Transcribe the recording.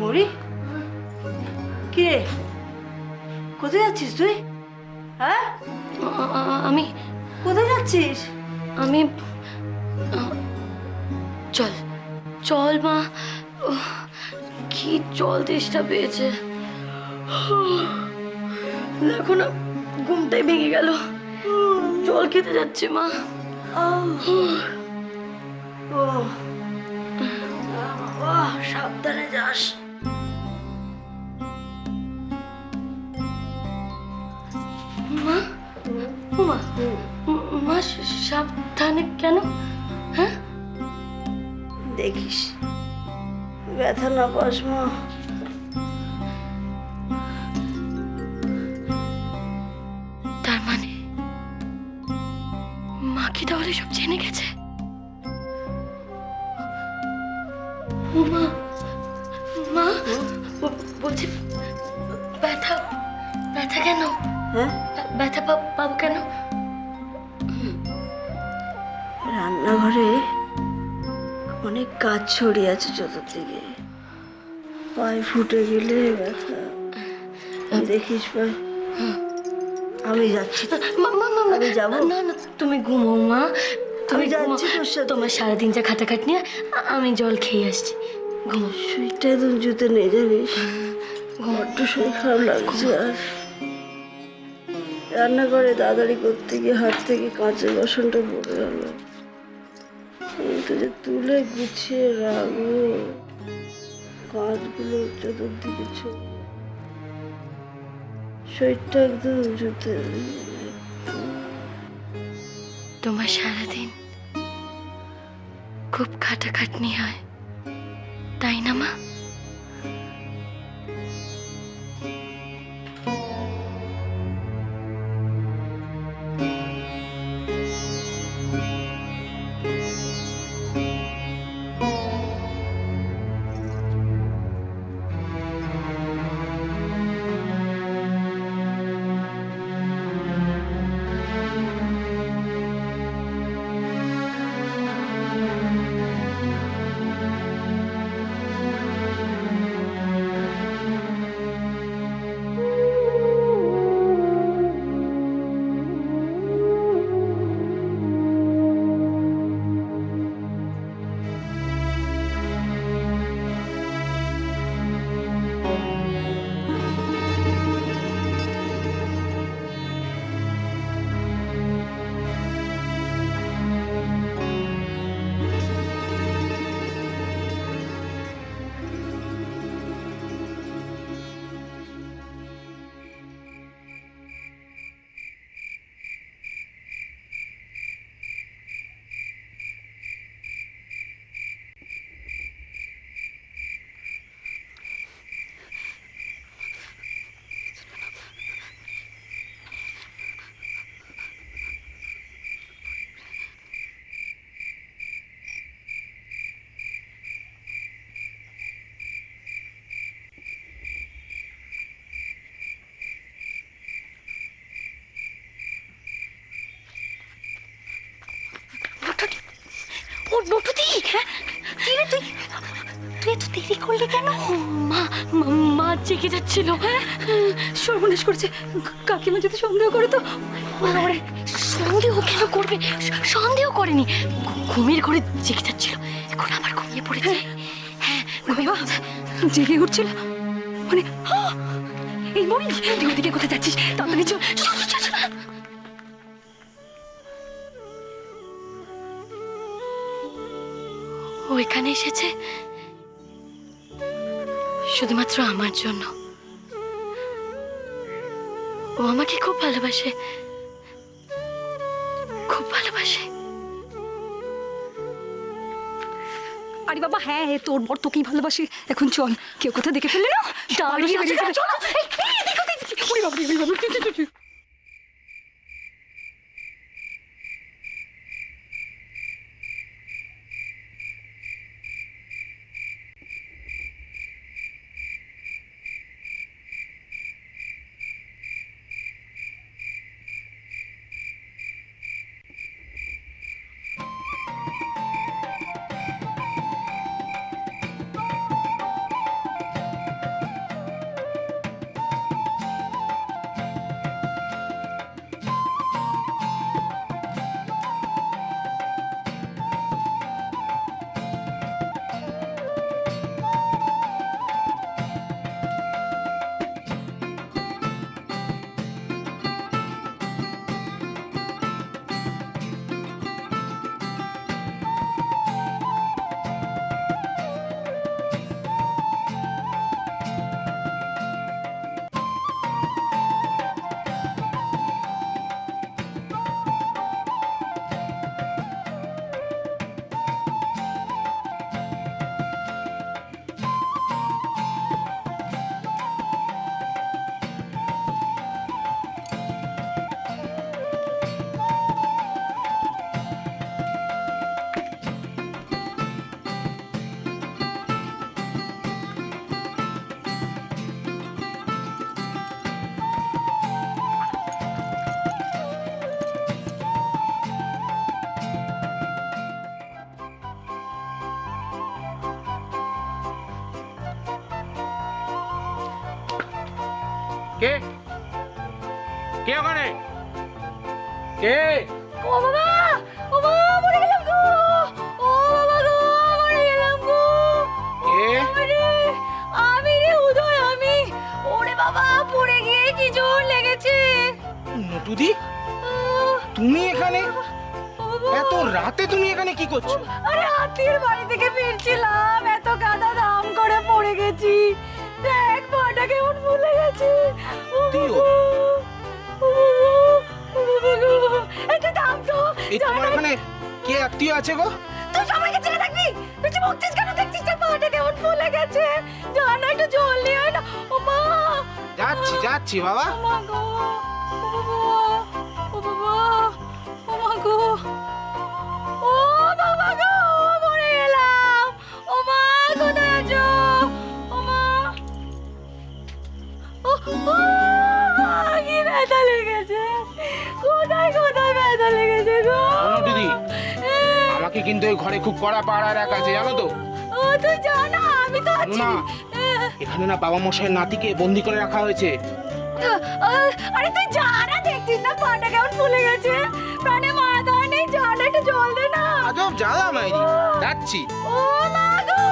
মরি, কি রে, কোথায় যাচ্ছিস তুই? হ্যাঁ, আমি কোথায় যাচ্ছিস? আমি চল চল মা। উহ, কি জল তেষ্টা পেয়েছে। দেখো না, ঘুমটাই ভেঙে গেল। জল খেতে যাচ্ছে মা। ও বাবা, সাবধানে যাস। মা, মা, মা সাবধানে কেন? হ্যাঁ, দেখিস ব্যথা না পাস মা। তার মানে মা কি তাহলে সব জেনে গেছে? ও মা, মা বলছি ব্যথা, ব্যথা কেন? হ্যাঁ, ব্যথা পাবো কেন? রান্নাঘরে অনেক কাজ ছড়িয়ে আছে চতুর্দিকে, পায়ে ফুটে গেলে ব্যথা। দেখিস ভাই, আমি যাচ্ছি। আমি যাবো? না না, তুমি ঘুমো মা, তুমি আমি যাচ্ছি ঘুমো। তোর সাথে। তোমার সারাদিন যা খাটাখাট নিয়ে আমি জল খেয়ে আসছি। ঘুমো। সুইটটা একদম জুতে নিয়ে যাবিস, বড্ড শরীর খারাপ লাগছে। আর রান্নাঘরে তাড়াতাড়ি করতে গিয়ে হাত থেকে কাঁচের বাসনটা পড়ে গেল। কিন্তু যে তুলে গুছিয়ে রাখবো, কাঁচগুলো চতুর্দিকে ছড়িয়ে, শরীরটা একদম জুতে। তোমার সারাদিন খুব খাটাখাটনি হয়, তাই না মা? বটুদি, কি রে তুই? তুই এত দেরি করলি কেন? মা, মা জেগে যাচ্ছিল। সর্বনাশ করেছে। কাকিমা যদি সন্দেহ করে তো? সন্দেহ কেন করবে? সন্দেহ করেনি, ঘুমের ঘরে জেগে যাচ্ছিল, এখন আবার ঘুমিয়ে পড়েছে। হ্যাঁ, বাবা জেগে উঠছিল মানে? এই মরি, তুই ওদিকে কোথায় যাচ্ছিস? তাড়াতাড়ি চল। ও এখানে এসেছে শুধুমাত্র আমার জন্য। ও আমাকে খুব ভালোবাসে, খুব ভালোবাসে। আরে বাবা হ্যাঁ, তোর বর তোকেই ভালোবাসে। এখন চল, কেউ কোথায় দেখে ফেললে না? দাঁড়িয়ে আছে, চলো। ওরে বাবা, ওরে বাবা। কে কে ওখানে? কে? ও বাবা, ও বাবা, মরে গেলাম গো। ও বাবা গো, মরে গেলাম গো। কে? আমি রে উদয়, আমি। ওরে বাবা, পড়ে গিয়ে কি জোর লেগেছে। নটুদি, আহ, তুমি এখানে? ও বাবা। এত রাতে তুমি এখানে কি করছো? আরে আত্মীয়ের বাড়ি থেকে ফিরছিলাম, এত কাদা দাম করে পড়ে গেছি। দেখ পাটা কেমন ফুলে গেছে। ও আত্মীয়? বাবা, ও বাবা, ও বাবা গো। এই তুই থাম তো। এই তোমার এখানে কে আত্মীয় আছে গো? তুই সবাইকে ছেড়ে থাকবি? তুই যে বকছিস কেন? দেখছিস তোর পাটা কেমন ফুলে গেছে। যা না, একটু জল নিয়ে আয় না। ও মা, যাচ্ছি যাচ্ছি বাবা। ও মা গো, ও বাবা, ও বাবা, ও মা গো, ও বাবা গো, মরে গেলাম। ও মা, কোথায় আছো? ও মা, ও ও, কি ব্যথা লেগেছে। কোথায় কোথায় ব্যথা লেগেছে গো? নটুদি, আমাকে কিন্তু এই ঘরে খুব কড়া পাড়া রাখা আছে জানো তো? ও তুই জানা, আমি তো আছি। না, এখানে না বাবা মশাইয়ের নাতিকে বন্দি করে রাখা হয়েছে। আরে তুই জানা, দেখছিস না পাটা কেমন ফুলে গেছে। প্রাণে মাথা নেই, জানা, একটু জল দে না। আজব জ্বালা মাইরি। যাচ্ছি। ও মা গো,